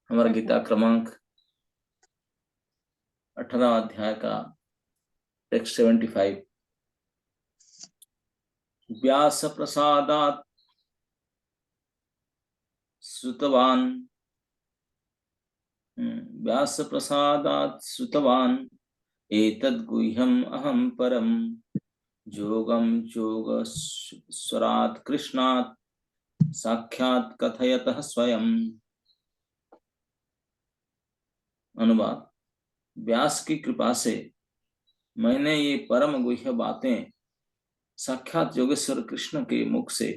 हमारा गीता क्रमांक 18 अध्याय का टेक्स्ट 75। व्यास प्रसादात् श्रुतवान् व्यास प्रसादात् श्रुतवान् एतद् गुह्यम् अहं परम् योगं योगेश्वरात् कृष्णात् साक्षात् कथयतः स्वयं। अनुवाद। व्यास की कृपा से मैंने ये परम गुह्य बातें साक्षात योगेश्वर कृष्ण के मुख से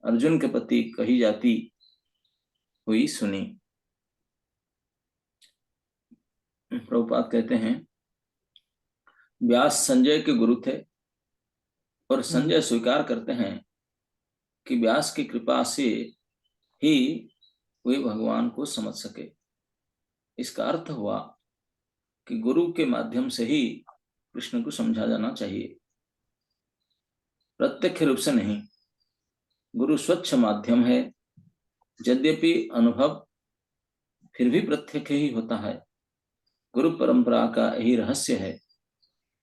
अर्जुन के प्रति कही जाती हुई सुनी। प्रभुपाद कहते हैं, व्यास संजय के गुरु थे और संजय स्वीकार करते हैं कि व्यास की कृपा से ही वे भगवान को समझ सके। इसका अर्थ हुआ कि गुरु के माध्यम से ही कृष्ण को समझा जाना चाहिए, प्रत्यक्ष रूप से नहीं। गुरु स्वच्छ माध्यम है, यद्यपि अनुभव फिर भी प्रत्यक्ष ही होता है। गुरु परंपरा का यही रहस्य है।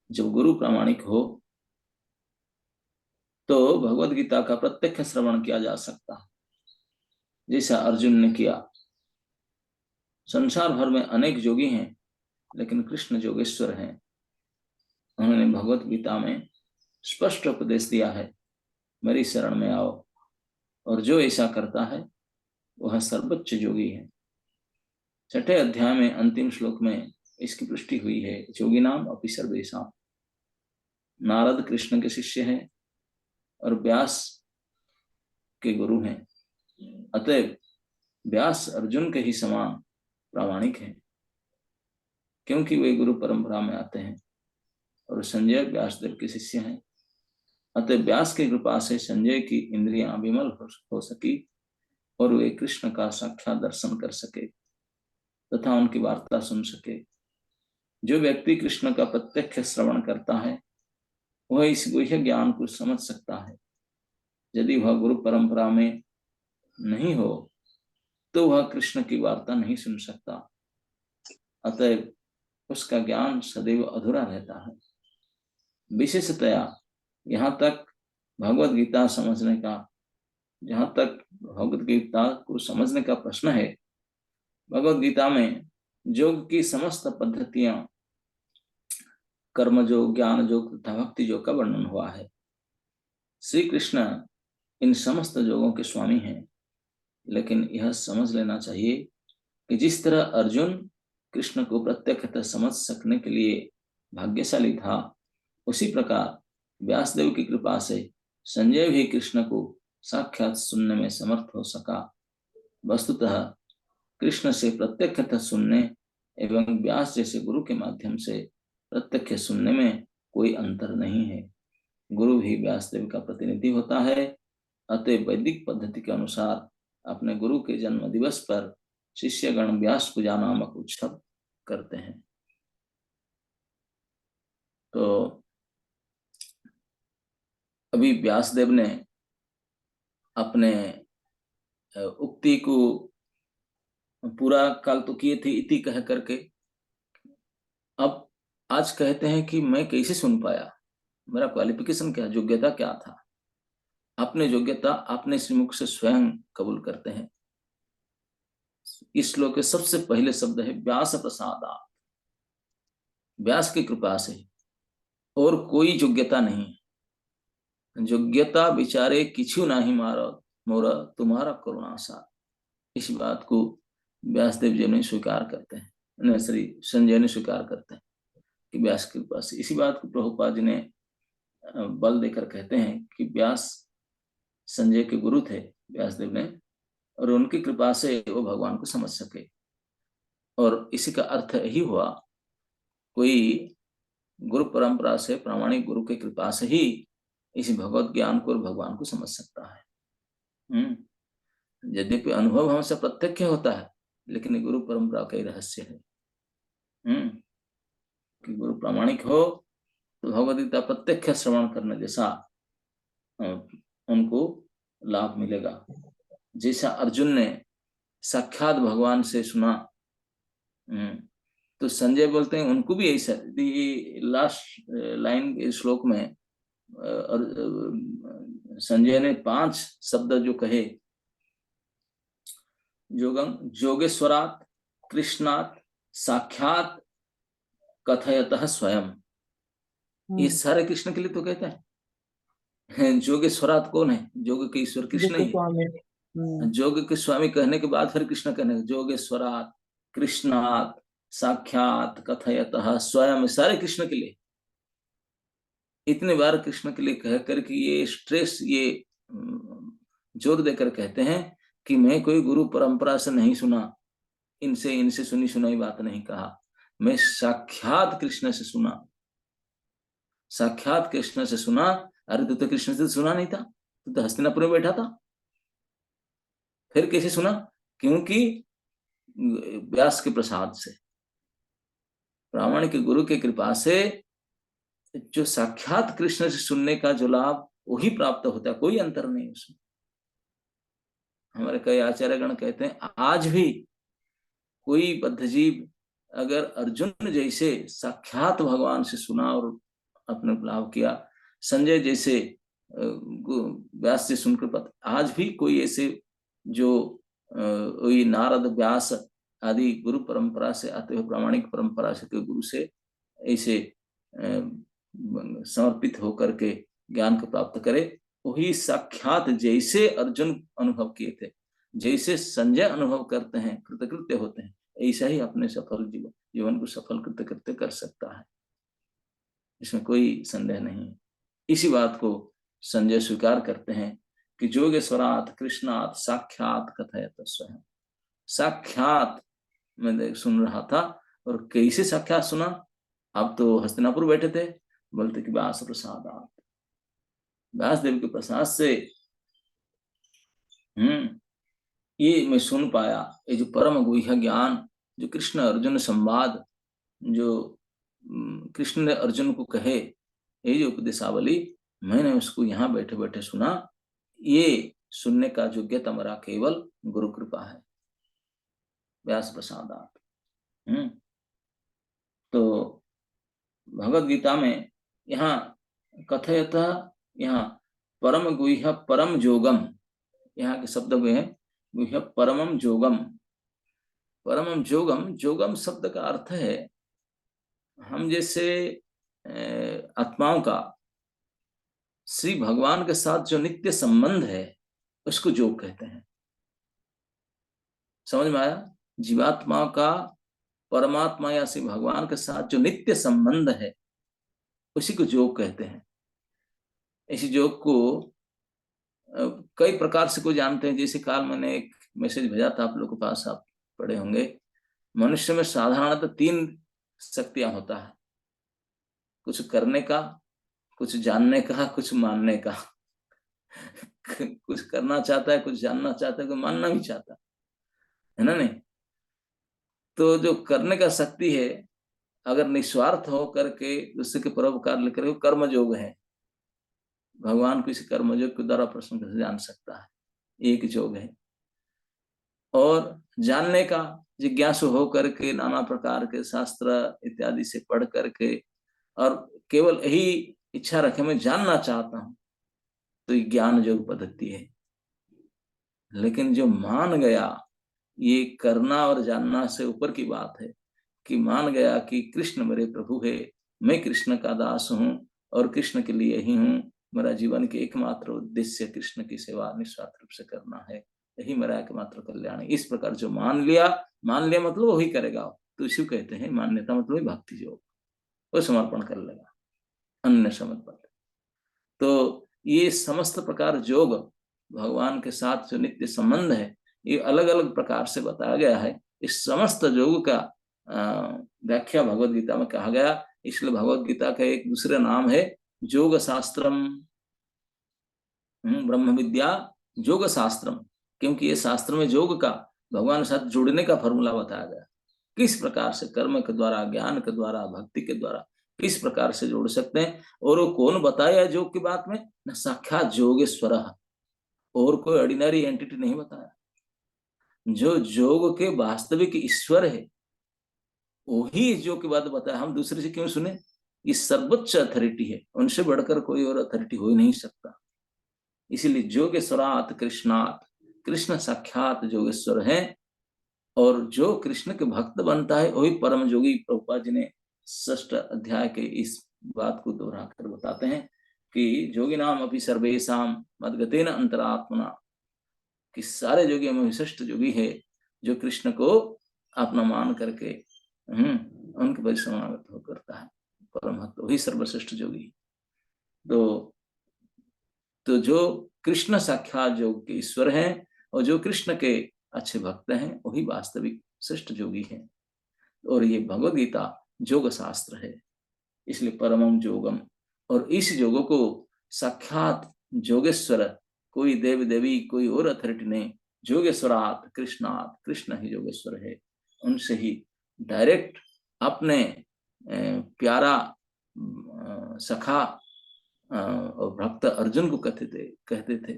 जब गुरु प्रामाणिक हो तो भगवत गीता का प्रत्यक्ष श्रवण किया जा सकता है, जैसा अर्जुन ने किया। संसार भर में अनेक योगी हैं, लेकिन कृष्ण योगेश्वर हैं। उन्होंने भगवत गीता में स्पष्ट उपदेश दिया है, मेरी शरण में आओ, और जो ऐसा करता है वह सर्वोच्च योगी है। छठे अध्याय में अंतिम श्लोक में इसकी पुष्टि हुई है। योगी नाम अपि सर्वेषां। नारद कृष्ण के शिष्य हैं और व्यास के गुरु हैं। अतएव व्यास अर्जुन के ही समान प्रामाणिक हैं, क्योंकि वे गुरु परंपरा में आते हैं और संजय व्यासदेव के शिष्य हैं। अतः व्यास की कृपा से संजय की इंद्रियां विमल हो सकी और वे कृष्ण का साक्षात दर्शन कर सके तथा उनकी वार्ता सुन सके। जो व्यक्ति कृष्ण का प्रत्यक्ष श्रवण करता है वह इस गुह्य ज्ञान को समझ सकता है। यदि वह गुरु परंपरा में नहीं हो तो वह कृष्ण की वार्ता नहीं सुन सकता। अतः उसका ज्ञान सदैव अधूरा रहता है। विशेषतया यहाँ तक भगवत गीता समझने का जहां तक भगवत गीता को समझने का प्रश्न है, भगवत गीता में योग की समस्त पद्धतियां, कर्म योग, ज्ञान योग तथा भक्ति योग का वर्णन हुआ है। श्री कृष्ण इन समस्त योगों के स्वामी हैं, लेकिन यह समझ लेना चाहिए कि जिस तरह अर्जुन कृष्ण को प्रत्यक्षतः समझ सकने के लिए भाग्यशाली था, उसी प्रकार व्यासदेव की कृपा से संजय भी कृष्ण को साक्षात सुनने में समर्थ हो सका। वस्तुतः कृष्ण से प्रत्यक्षतः सुनने एवं व्यास जैसे गुरु के माध्यम से प्रत्यक्ष सुनने में कोई अंतर नहीं है। गुरु भी व्यासदेव का प्रतिनिधि होता है। अतः वैदिक पद्धति के अनुसार अपने गुरु के जन्म दिवस पर शिष्यगण व्यास पूजा नामक उत्सव करते हैं। तो अभी व्यासदेव ने अपने उक्ति को पूरा काल तो किए थे इति कह करके, अब आज कहते हैं कि मैं कैसे सुन पाया, मेरा क्वालिफिकेशन क्या, योग्यता क्या था। अपने योग्यता अपने श्रीमुख से स्वयं कबूल करते हैं। इस श्लोक के सबसे पहले शब्द है व्यास प्रसादा। व्यास की कृपा से, और कोई योग्यता नहीं। योग्यता विचारे किछु नहीं मारा मोरा तुम्हारा करुणा सा। इस बात को व्यासदेव जी ने स्वीकार करते हैं, श्री संजय ने स्वीकार करते हैं कि व्यास की कृपा से। इसी बात को प्रभुपाद जी ने बल देकर कहते हैं कि व्यास संजय के गुरु थे व्यासदेव ने, और उनकी कृपा से वो भगवान को समझ सके। और इसी का अर्थ यही हुआ, कोई गुरु परंपरा से, प्रामाणिक गुरु की कृपा से ही इस भगवत ज्ञान को और भगवान को समझ सकता है। यद्यपि अनुभव हमसे प्रत्यक्ष होता है, लेकिन गुरु परंपरा का ही रहस्य है। कि गुरु प्रामाणिक हो तो भगवत गीता प्रत्यक्ष श्रवण करने जैसा उनको लाभ मिलेगा। जैसा अर्जुन ने साक्षात भगवान से सुना। तो संजय बोलते हैं उनको भी ऐसा, लास्ट लाइन श्लोक में और संजय ने 5 शब्द जो कहे, जोगेश्वरात, कृष्णात, साक्षात, कथयतः स्वयं, ये सारे कृष्ण के लिए तो कहता है। जोगेश्वरात कौन है? जोग के ईश्वर कृष्ण ही है। जोग के स्वामी कहने के बाद फिर कृष्ण कहने, जोगेश्वरात, कृष्णात, साक्षात, कथयतः स्वयं, सारे कृष्ण के लिए। इतने बार कृष्ण के लिए कह करके ये स्ट्रेस, ये जोर देकर कहते हैं कि मैं कोई गुरु परंपरा से नहीं सुना, इनसे इनसे सुनी सुनाई बात नहीं कहा, मैं साक्षात कृष्ण से सुना, साक्षात कृष्ण से सुना। अरे तू तो कृष्ण से सुना नहीं था, तू तो हस्तिनापुर में बैठा था, फिर कैसे सुना? क्योंकि व्यास के प्रसाद से, प्रामाणिक गुरु के कृपा से जो साक्षात कृष्ण से सुनने का जो लाभ वही प्राप्त होता है, कोई अंतर नहीं उसमें। हमारे कई आचार्यगण कहते हैं आज भी कोई बद्धजीव अगर अर्जुन जैसे साक्षात भगवान से सुना और अपने लाभ किया, संजय जैसे व्यास से सुनकर पता, आज भी कोई ऐसे जो वही नारद व्यास आदि गुरु परंपरा से आते हुए, प्रामाणिक परंपरा से कोई गुरु से ऐसे समर्पित होकर के ज्ञान को प्राप्त करे, वही साक्षात जैसे अर्जुन अनुभव किए थे, जैसे संजय अनुभव करते हैं, कृतकृत्य होते हैं, ऐसा ही अपने सफल जीवन को सफल कृतकृत्य कर सकता है, इसमें कोई संदेह नहीं। इसी बात को संजय स्वीकार करते हैं कि जोगेश्वरात, कृष्णात, साक्षात कथयत स्वयं। साक्षात मैं सुन रहा था, और कैसे साक्षात सुना? अब तो हस्तिनापुर बैठे थे, बोलते कि व्यास प्रसादात, व्यास देव के प्रसाद से ये मैं सुन पाया, ये जो परम गुह्य ज्ञान, जो कृष्ण अर्जुन संवाद, जो कृष्ण ने अर्जुन को कहे, ये जो उपदेशावली, मैंने उसको यहाँ बैठे बैठे सुना। ये सुनने का योग्यता मेरा केवल गुरु कृपा है, व्यास प्रसादात। तो भगवत गीता में यहाँ कथयत, यहाँ परम गुह्य परम जोगम, यहाँ के शब्द में है गुह्य परमम जोगम। परमम जोगम, जोगम शब्द का अर्थ है हम जैसे आत्माओं का श्री भगवान के साथ जो नित्य संबंध है उसको योग कहते हैं। समझ में आया? जीवात्मा का परमात्मा या श्री भगवान के साथ जो नित्य संबंध है उसी को योग कहते हैं। इसी योग को कई प्रकार से को जानते हैं। जैसे काल मैंने एक मैसेज भेजा था आप लोगों के पास, आप पढ़े होंगे। मनुष्य में साधारणतः 3 शक्तियां होता है, कुछ करने का, कुछ जानने का, कुछ मानने का। कुछ करना चाहता है, कुछ जानना चाहता है, कुछ मानना भी चाहता है ना, नहीं? तो जो करने का शक्ति है, अगर निस्वार्थ हो करके दूसरे के परोपकार लेकर, कर्म योग है। भगवान को इस कर्म योग के द्वारा प्रसन्न से जान सकता है, एक योग है। और जानने का, जिज्ञासु हो करके नाना प्रकार के शास्त्र इत्यादि से पढ़ करके और केवल यही इच्छा रखे मैं जानना चाहता हूं, तो ये ज्ञान योग पद्धति है। लेकिन जो मान गया, ये करना और जानना से ऊपर की बात है, कि मान गया कि कृष्ण मेरे प्रभु है, मैं कृष्ण का दास हूं और कृष्ण के लिए ही हूं, मेरा जीवन के एकमात्र उद्देश्य कृष्ण की सेवा निस्वार्थ रूप से करना है, यही मेरा एकमात्र कल्याण है। इस प्रकार जो मान लिया मतलब वही करेगा। तो इसी कहते हैं मान्यता मतलब भक्ति योग, वो समर्पण कर लेगा, अन्य समर्पण। तो ये समस्त प्रकार योग भगवान के साथ जो नित्य संबंध है, ये अलग अलग प्रकार से बताया गया है। इस समस्त योग का व्याख्या भगवत गीता में कहा गया। इसलिए भगवत गीता का एक दूसरा नाम है योग शास्त्रम, ब्रह्म विद्या योग शास्त्रम, क्योंकि ये शास्त्र में योग का, भगवान के साथ जुड़ने का फॉर्मूला बताया गया। किस प्रकार से कर्म के द्वारा, ज्ञान के द्वारा, भक्ति के द्वारा किस प्रकार से जोड़ सकते हैं। और वो कौन बताया योग की बात में? न साक्षात योगेश्वर, और कोई ऑर्डिनरी एंटिटी नहीं बताया। जो योग के वास्तविक ईश्वर है वही जो की बात बताया, हम दूसरे से क्यों सुने? ये सर्वोच्च अथॉरिटी है, उनसे बढ़कर कोई और अथॉरिटी हो ही नहीं सकता। इसीलिए जोगेश्वरात कृष्णात, कृष्ण साक्षात जोगेश्वर है। और जो कृष्ण के भक्त बनता है वही परम जोगी। प्रभुपाद जी ने 6ठ अध्याय के इस बात को दोहरा कर बताते हैं कि जोगी नाम अपनी सर्वेशम मदगतेन अंतरात्मना, कि सारे जोगी में विशिष्ट जोगी है जो कृष्ण को अपना मान करके उनके परिश्रमागत हो करता है। परम भक्त वही सर्वश्रेष्ठ जोगी। तो जो कृष्ण साक्षात योग के ईश्वर हैं और जो कृष्ण के अच्छे भक्त हैं वही वास्तविक श्रेष्ठ जोगी हैं। और ये भगवद गीता योग शास्त्र है, इसलिए परमम जोगम। और इस योग को साक्षात जोगेश्वर, कोई देव देवी कोई और अथॉरिटी नहीं, जोगेश्वरात कृष्णात, कृष्ण ही जोगेश्वर है। उनसे ही डायरेक्ट अपने प्यारा सखा और भक्त अर्जुन को कहते थे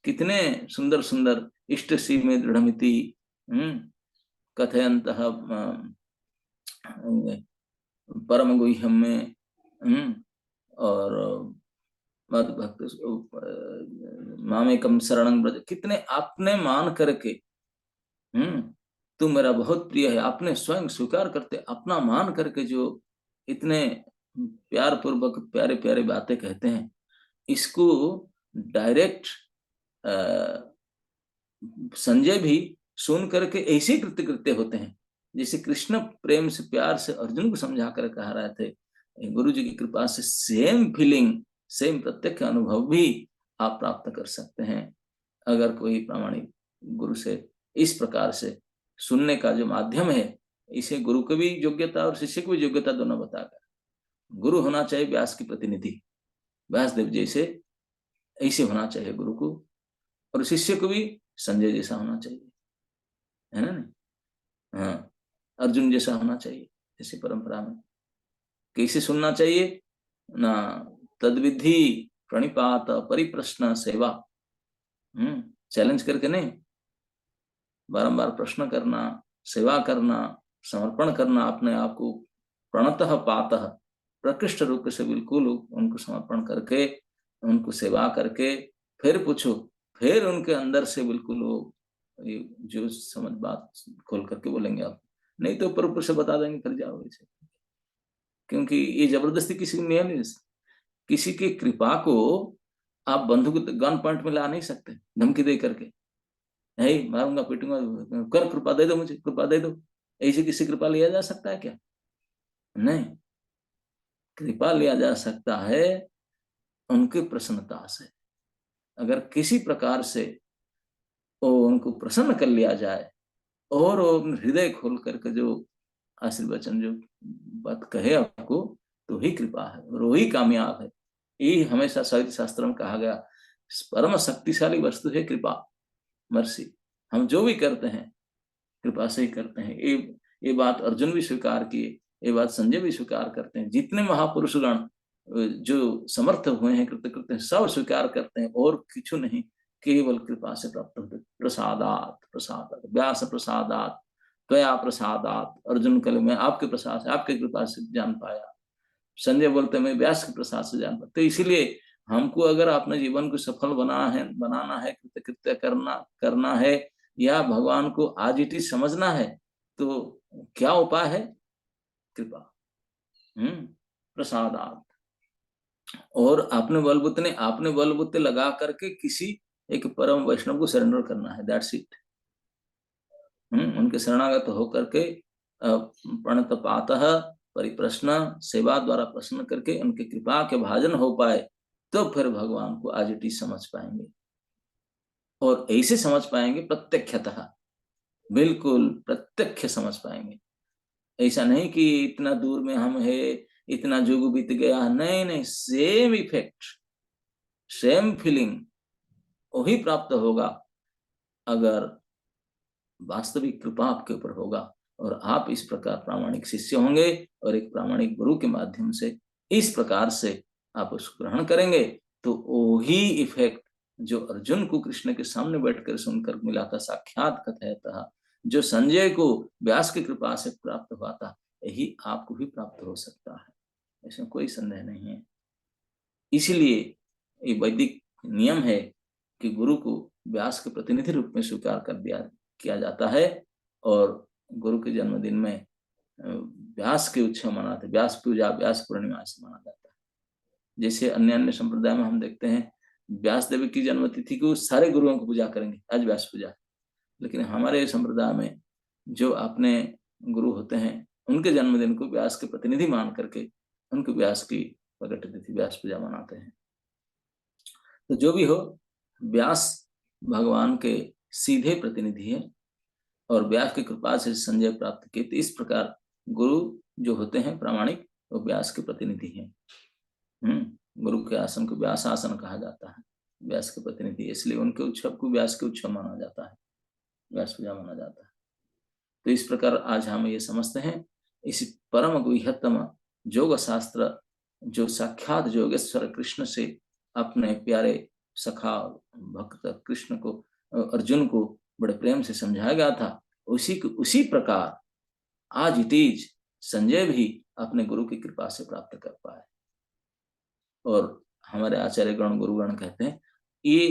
कितने सुंदर सुंदर इष्ट सी में दृढ़मिति कथयंत परम गुह्यम में और मद भक्त मामेकम शरणं ब्रज, कितने आपने मान करके तू मेरा बहुत प्रिय है, आपने स्वयं स्वीकार करते अपना मान करके जो इतने प्यार पूर्वक प्यारे प्यारे बातें कहते हैं, इसको डायरेक्ट संजय भी सुन करके ऐसे कृत्य कृत्य होते हैं जैसे कृष्ण प्रेम से प्यार से अर्जुन को समझा कर कह रहे थे। गुरु जी की कृपा से सेम फीलिंग, सेम प्रत्यक्ष अनुभव भी आप प्राप्त कर सकते हैं अगर कोई प्रामाणिक गुरु से इस प्रकार से सुनने का जो माध्यम है। इसे गुरु को भी योग्यता और शिष्य को भी योग्यता दोनों बताकर, गुरु होना चाहिए व्यास की प्रतिनिधि, व्यासदेव जैसे ऐसे होना चाहिए गुरु को, और शिष्य को भी संजय जैसा होना चाहिए, है ना? हाँ, अर्जुन जैसा होना चाहिए ऐसी परंपरा में। कैसे सुनना चाहिए ना? तद्विधि प्रणिपात परिप्रश्न सेवा, चैलेंज करके नहीं, बारंबार प्रश्न करना, सेवा करना, समर्पण करना अपने आप को, प्रणतः पातः, प्रकृष्ट रूप से बिल्कुल उनको समर्पण करके उनको सेवा करके फिर पूछो, फिर उनके अंदर से बिल्कुल वो जो समझ बात खोल करके बोलेंगे आप, नहीं तो ऊपर से बता देंगे कर जाओ ऐसे। क्योंकि ये जबरदस्ती किसी को नहीं, किसी की कृपा को आप बंधुक गन पॉइंट में ला नहीं सकते धमकी दे करके, है मारूंगा पीटूंगा, कर कृपा दे दो, मुझे कृपा दे दो, ऐसे किसी कृपा लिया जा सकता है क्या? नहीं, कृपा लिया जा सकता है उनकी प्रसन्नता से। अगर किसी प्रकार से वो उनको प्रसन्न कर लिया जाए और वो हृदय खोल करके जो आशीर्वचन जो बात कहे आपको, तो ही कृपा है और वही कामयाब है। ये हमेशा साहित्य शास्त्र में कहा गया, परम शक्तिशाली वस्तु है कृपा, मर्सी। हम जो भी करते हैं कृपा से ही करते हैं। ये बात अर्जुन भी स्वीकार किए, ये बात संजय भी स्वीकार करते हैं। जितने महापुरुषगण जो समर्थ हुए हैं कृत्य करते हैं सब स्वीकार करते हैं, और कुछ नहीं, केवल कृपा से प्राप्त होते। प्रसादात प्रसादात व्यास प्रसादात त्वया प्रसादात, अर्जुन कल में आपके प्रसाद से, आपके कृपा से जान पाया। संजय बोलते मैं व्यास के प्रसाद से जान पाया। तो इसीलिए हमको अगर अपने जीवन को सफल बनाना है, कृत्य कृत्य करना है, या भगवान को आज इट समझना है, तो क्या उपाय है? कृपा, प्रसादात। और आपने बलबुते लगा करके किसी एक परम वैष्णव को सरेंडर करना है, दैट्स इट। उनके शरणागत होकर के प्रणत पातः परिप्रश्न सेवा द्वारा प्रश्न करके उनके कृपा के भाजन हो पाए, तो फिर भगवान को आज इट समझ पाएंगे। और ऐसे समझ पाएंगे प्रत्यक्षतः, बिल्कुल प्रत्यक्ष समझ पाएंगे। ऐसा नहीं कि इतना दूर में हम है, इतना युग बीत गया, नहीं नहीं, सेम इफेक्ट, सेम फीलिंग वही प्राप्त होगा अगर वास्तविक कृपा आपके ऊपर होगा और आप इस प्रकार प्रामाणिक शिष्य होंगे और एक प्रामाणिक गुरु के माध्यम से इस प्रकार से आप उसको ग्रहण करेंगे, तो वही इफेक्ट जो अर्जुन को कृष्ण के सामने बैठकर सुनकर मिला था साक्षात कथयतः, जो संजय को व्यास की कृपा से प्राप्त हुआ था, यही आपको भी प्राप्त हो सकता है, इसमें कोई संदेह नहीं है। इसलिए ये वैदिक नियम है कि गुरु को व्यास के प्रतिनिधि रूप में स्वीकार कर दिया किया जाता है, और गुरु के जन्मदिन में व्यास के उत्सव मनाते, व्यास पूजा, व्यास पूर्णिमा से माना जाता है। जैसे अन्य अन्य संप्रदाय में हम देखते हैं व्यास देव की जन्मतिथि को सारे गुरुओं को पूजा करेंगे, आज व्यास पूजा। लेकिन हमारे संप्रदाय में जो अपने गुरु होते हैं उनके जन्मदिन को व्यास के प्रतिनिधि मान करके उनके व्यास की प्रकट तिथि व्यास पूजा मनाते हैं। तो जो भी हो, व्यास भगवान के सीधे प्रतिनिधि है और व्यास की कृपा से संजय प्राप्त किए। तो इस प्रकार गुरु जो होते हैं प्रामाणिक, वो व्यास के प्रतिनिधि हैं। गुरु के आसन को व्यास आसन कहा जाता है, व्यास के प्रतिनिधि, इसलिए उनके उत्सव को व्यास के उत्सव माना जाता है, व्यास पूजा माना जाता है। तो इस प्रकार आज हम ये समझते हैं इस परम गुह्यतम योग शास्त्र जो साक्षात योगेश्वर कृष्ण से अपने प्यारे सखा भक्त कृष्ण को, अर्जुन को बड़े प्रेम से समझाया गया था, उसी प्रकार आज इतीज संजय भी अपने गुरु की कृपा से प्राप्त कर पाए। और हमारे आचार्य गण गुरुगण कहते हैं ये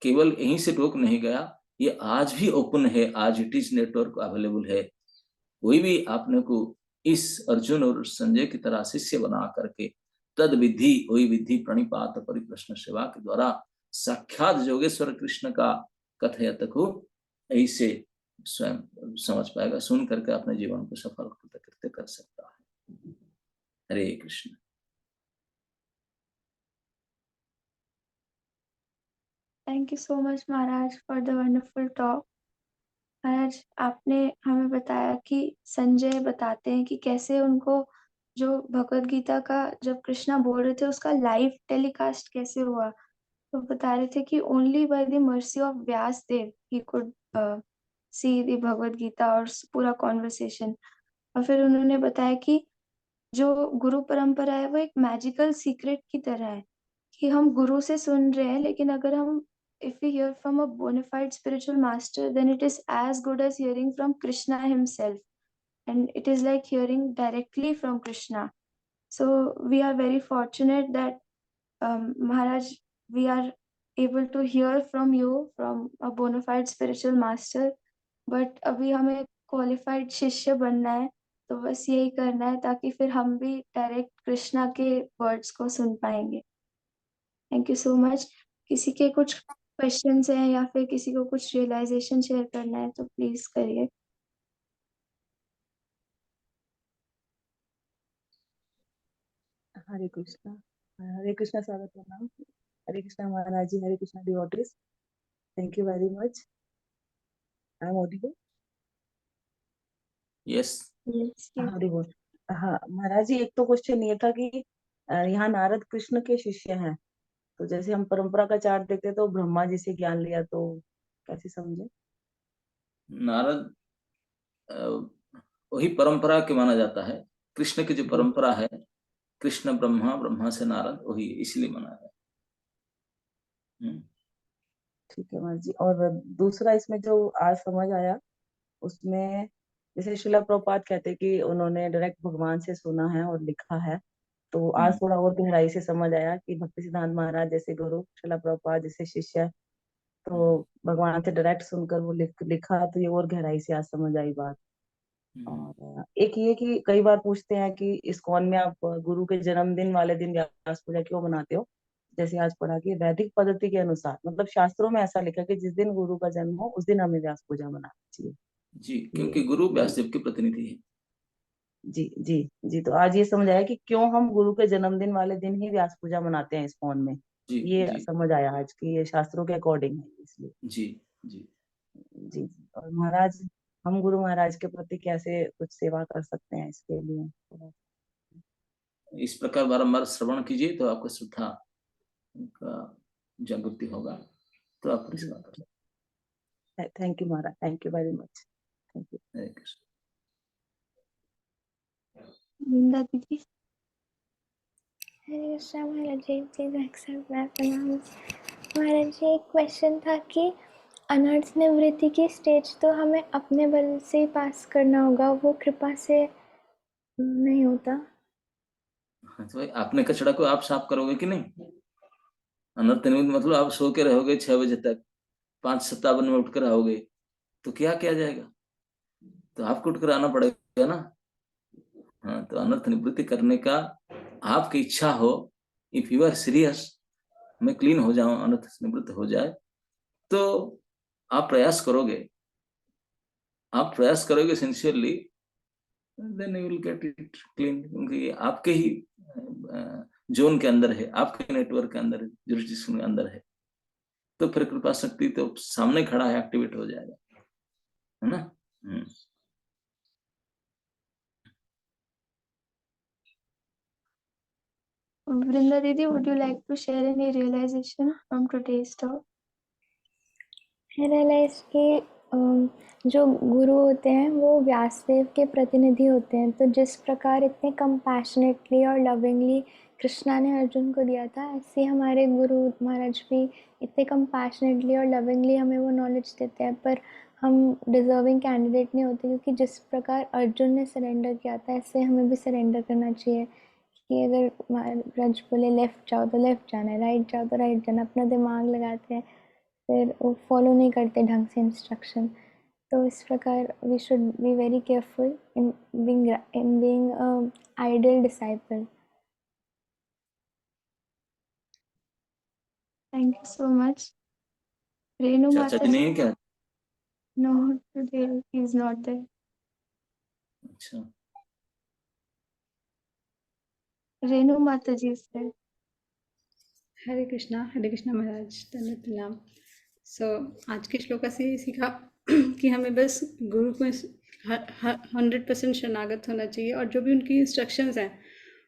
केवल यहीं से रोक नहीं गया, ये आज भी ओपन है, आज इट इज नेटवर्क अवेलेबल है। कोई भी आपने को इस अर्जुन और संजय की तरह शिष्य बना करके तद विधि वही विधि प्रणिपात परिप्रश्न सेवा के द्वारा साक्षात योगेश्वर कृष्ण का कथयत को ऐसे स्वयं समझ पाएगा, सुन करके अपने जीवन को सफल कृत्य कर सकता है। हरे Krishna. Thank you so much Maharaj for the wonderful talk. महाराज आपने हमें बताया कि संजय बताते हैं कि कैसे उनको जो भगवत गीता का जब कृष्णा बोल रहे थे उसका लाइव टेलीकास्ट कैसे हुआ, तो बता रहे थे कि only by the mercy of Vyas Dev he could see the Bhagavad Gita और पूरा कॉन्वर्सेशन। और फिर उन्होंने बताया कि जो गुरु परंपरा है वो एक मैजिकल सीक्रेट की तरह है कि हम गुरु से सुन रहे हैं, लेकिन अगर हम if we hear from a bona fide spiritual master, then it is as good as hearing from Krishna himself, and it is like hearing directly from Krishna. So we are very fortunate that Maharaj, we are able to hear from you, from a bona fide spiritual master. But अभी हमें qualified शिष्य बनना है, तो बस यही करना है ताकि फिर हम भी डायरेक्ट कृष्णा के वर्ड्स को सुन पाएंगे। Thank you so much. किसी के कुछ क्वेश्चंस हैं या फिर किसी को कुछ रियलाइजेशन शेयर करना है तो प्लीज करिए। हरे कृष्णा स्वागत प्रणाम। Hare Krishna Maharaj ji, Hare Krishna devotees, thank you very much. I am audible? Yes Hare बोल। हाँ महाराज जी, एक तो क्वेश्चन ये था कि यहाँ नारद कृष्ण के शिष्य हैं, तो जैसे हम परंपरा का चार्ट देखते तो ब्रह्मा जी से ज्ञान लिया, तो कैसे समझे? नारद वही परंपरा के माना जाता है, कृष्ण की जो परंपरा है, कृष्ण ब्रह्मा, ब्रह्मा से नारद, वही इसलिए माना है। ठीक है महाराज जी। और दूसरा इसमें जो आज समझ आया उसमें, जैसे शिला प्रभुपाद कहते कि उन्होंने डायरेक्ट भगवान से सुना है और लिखा है, तो आज थोड़ा और गहराई से समझ आया कि भक्ति सिद्धांत महाराज जैसे गुरु, शिला प्रभुपाद जैसे शिष्य, तो भगवान से डायरेक्ट सुनकर वो लिखा, तो ये और गहराई से आज समझ आई बात। और एक ये कि कई बार पूछते हैं कि इस्कॉन में आप गुरु के जन्मदिन वाले दिन व्यास पूजा क्यों मनाते हो? जैसे आज पढ़ा कि वैदिक पद्धति के अनुसार, मतलब शास्त्रों में ऐसा लिखा कि जिस दिन गुरु का जन्म हो उस दिन हमें व्यास पूजा मनानी चाहिए। जी, क्योंकि गुरु व्यासदेव के प्रतिनिधि है। जी जी जी। तो आज ये समझ आया कि क्यों हम गुरु के जन्मदिन वाले दिन ही व्यास पूजा मनाते हैं इस्कॉन में। जी ये जी समझ आया आज की, ये शास्त्रों के अकॉर्डिंग है इसलिए। जी जी जी। और महाराज, हम गुरु महाराज के प्रति कैसे कुछ सेवा कर सकते हैं, इसके लिए इस प्रकार बारंबार श्रवण कीजिए तो आपको श्रद्धा का जागृति होगा, तो आप सेवा कर सकते। Thank you Maharaj, thank you very much, thank you. Hare Krishna. Vrinda दीदी। Hare Krishna Maharaj ji, please accept my प्रणाम। महाराज जी, एक क्वेश्चन था कि अनर्थ निवृत्ति की स्टेज तो हमें अपने बल से ही पास करना होगा, वो कृपा से नहीं होता। हाँ, तो भाई अपने कचड़ा को आप साफ करोगे कि नहीं? अनर्थ निमित्त मतलब आप सो के रहोगे 6 बजे तक, 5:57 में उठकर आओगे, तो क्या किया जाएगा? तो आपको उठकर आना पड़ेगा ना। हाँ, तो अनर्थ निवृत्ति करने का आपकी इच्छा हो, इफ यू आर सीरियस, मैं क्लीन हो जाऊं, अनर्थ निवृत्त हो जाए, तो आप प्रयास करोगे, आप प्रयास करोगे sincerely, then you will get it clean, क्योंकि ये आपके ही जोन के अंदर है, आपके नेटवर्क के अंदर है, जुरिस्डिक्शन के अंदर है, तो फिर कृपा शक्ति तो सामने खड़ा है, एक्टिवेट हो जाएगा, है ना। Vrinda Didi, would you like to share any realization from today's talk? Realize कि जो गुरु होते हैं वो व्यासदेव के प्रतिनिधि होते हैं, तो जिस प्रकार इतने कंपैशनेटली और लविंगली कृष्णा ने अर्जुन को दिया था, ऐसे हमारे गुरु महाराज भी इतने कंपैशनेटली और लविंगली हमें वो नॉलेज देते हैं, पर हम डिज़र्विंग कैंडिडेट नहीं होते, क्योंकि जिस प्रकार अर्जुन ने सरेंडर किया था, ऐसे हमें भी सरेंडर करना चाहिए कि अगर महाराज बोले लेफ़्ट जाओ तो लेफ़्ट जाना है, राइट जाओ तो राइट जाना, अपना दिमाग लगाते हैं, फिर वो फॉलो नहीं करते ढंग से इंस्ट्रक्शन। तो इस प्रकार we should be very careful in being ideal disciple. Thank you so much. Renu चाचा जी Mataji, नहीं है क्या? no, today he is not there. अच्छा, Renu Mataji is there. हरे कृष्णा महाराज, धन्यवाद प्रणाम। आज के श्लोका से ही सीखा कि हमें बस गुरु को 100% शरणागत होना चाहिए, और जो भी उनकी इंस्ट्रक्शंस हैं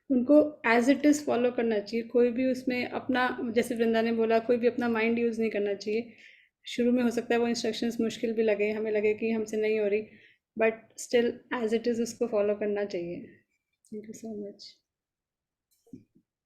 उनको एज इट इज़ फॉलो करना चाहिए। कोई भी उसमें अपना, जैसे वृंदा ने बोला, कोई भी अपना माइंड यूज़ नहीं करना चाहिए। शुरू में हो सकता है वो इंस्ट्रक्शंस मुश्किल भी लगे, हमें लगे कि हमसे नहीं हो रही, but still as it is उसको फॉलो करना चाहिए। Thank you so much.